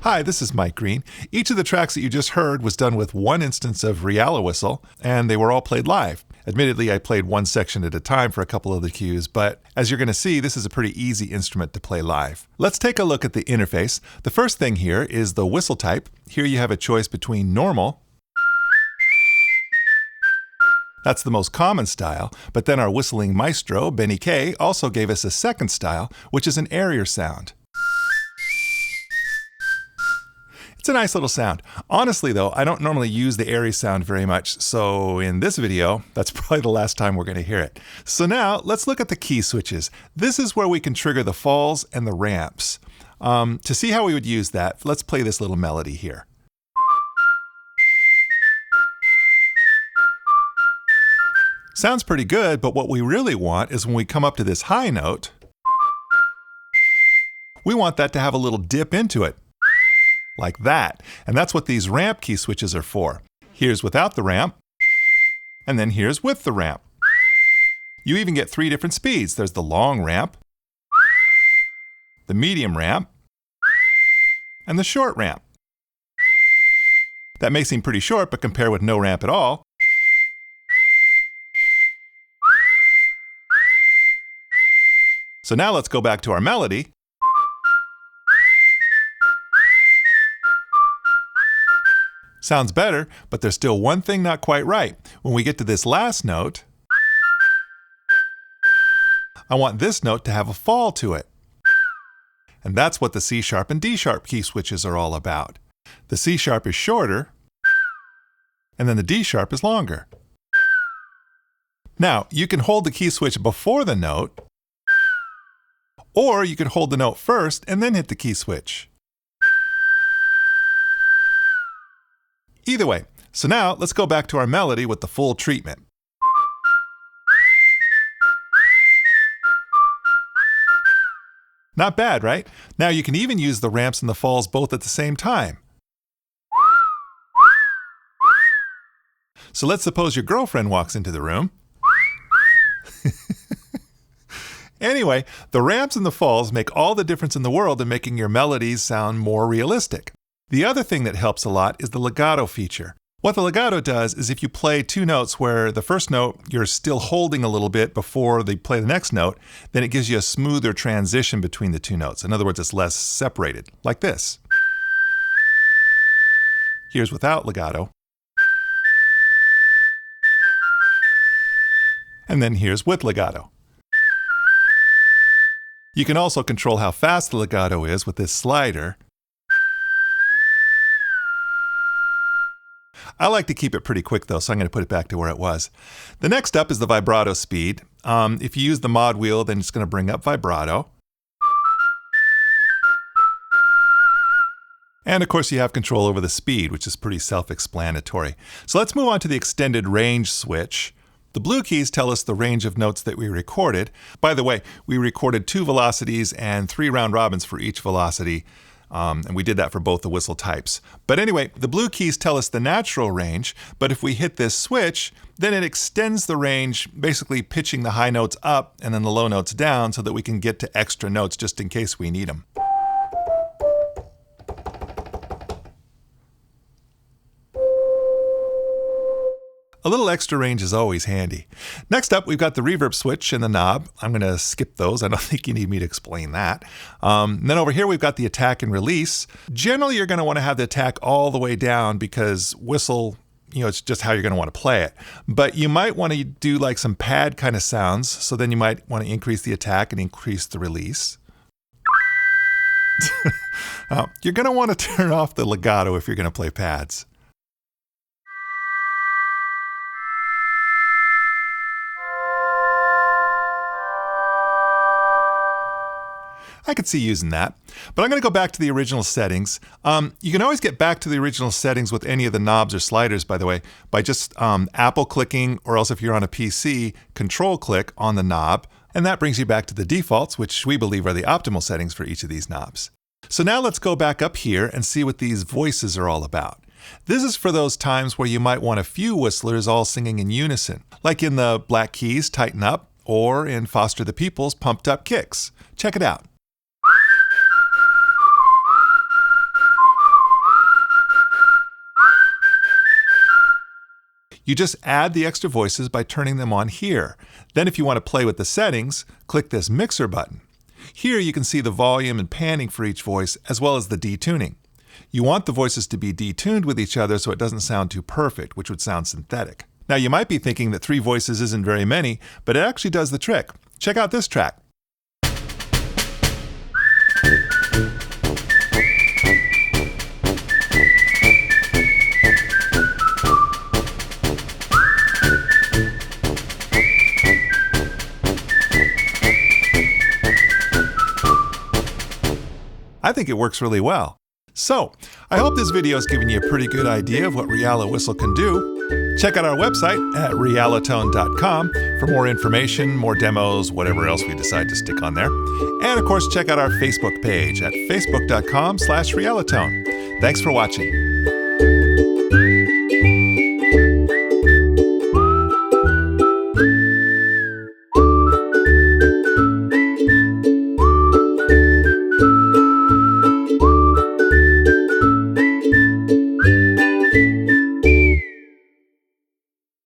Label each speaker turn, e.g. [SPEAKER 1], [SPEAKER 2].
[SPEAKER 1] Hi, this is Mike Green. Each of the tracks that you just heard was done with one instance of RealiWhistle, and they were all played live. Admittedly, I played one section at a time for a couple of the cues, but as you're going to see, this is a pretty easy instrument to play live. Let's take a look at the interface. The first thing here is the whistle type. Here you have a choice between normal. That's the most common style, but then our whistling maestro, Benny K, also gave us a second style, which is an airier sound. It's a nice little sound. Honestly though, I don't normally use the airy sound very much, so in this video, that's probably the last time we're going to hear it. So now, let's look at the key switches. This is where we can trigger the falls and the ramps. To see how we would use that, let's play this little melody here. Sounds pretty good, but what we really want is when we come up to this high note, we want that to have a little dip into it. Like that. And that's what these ramp key switches are for. Here's without the ramp, and then here's with the ramp. You even get 3 different speeds. There's the long ramp, the medium ramp, and the short ramp. That may seem pretty short, but compare with no ramp at all. So now let's go back to our melody. Sounds better, but there's still one thing not quite right. When we get to this last note, I want this note to have a fall to it. And that's what the C sharp and D sharp key switches are all about. The C sharp is shorter, and then the D sharp is longer. Now, you can hold the key switch before the note, or you can hold the note first and then hit the key switch. Either way, so now let's go back to our melody with the full treatment. Not bad, right? Now you can even use the ramps and the falls both at the same time. So let's suppose your girlfriend walks into the room. Anyway, the ramps and the falls make all the difference in the world in making your melodies sound more realistic. The other thing that helps a lot is the legato feature. What the legato does is if you play 2 notes where the first note you're still holding a little bit before they play the next note, then it gives you a smoother transition between the 2 notes. In other words, it's less separated, like this. Here's without legato. And then here's with legato. You can also control how fast the legato is with this slider. I like to keep it pretty quick though, so I'm going to put it back to where it was. The next up is the vibrato speed. If you use the mod wheel, then it's going to bring up vibrato. And of course you have control over the speed, which is pretty self-explanatory. So let's move on to the extended range switch. The blue keys tell us the range of notes that we recorded. By the way, we recorded 2 velocities and 3 round robins for each velocity. And we did that for both the whistle types. But anyway, the blue keys tell us the natural range, but if we hit this switch, then it extends the range, basically pitching the high notes up and then the low notes down so that we can get to extra notes just in case we need them. A little extra range is always handy. Next up, we've got the reverb switch and the knob. I'm going to skip those. I don't think you need me to explain that. Then over here, we've got the attack and release. Generally, you're going to want to have the attack all the way down because whistle, it's just how you're going to want to play it. But you might want to do like some pad kind of sounds. So then you might want to increase the attack and increase the release. You're going to want to turn off the legato if you're going to play pads. I could see using that, but I'm going to go back to the original settings. You can always get back to the original settings with any of the knobs or sliders, by the way, by just Apple clicking, or else if you're on a PC, control click on the knob, and that brings you back to the defaults, which we believe are the optimal settings for each of these knobs. So now let's go back up here and see what these voices are all about. This is for those times where you might want a few whistlers all singing in unison, like in the Black Keys' Tighten Up, or in Foster the People's Pumped Up Kicks. Check it out. You just add the extra voices by turning them on here. Then if you want to play with the settings, click this mixer button. Here you can see the volume and panning for each voice, as well as the detuning. You want the voices to be detuned with each other so it doesn't sound too perfect, which would sound synthetic. Now you might be thinking that 3 voices isn't very many, but it actually does the trick. Check out this track. I think it works really well. So, I hope this video has given you a pretty good idea of what RealiWhistle can do. Check out our website at realitone.com for more information, more demos, whatever else we decide to stick on there. And of course, check out our Facebook page at facebook.com/realitone. Thanks for watching.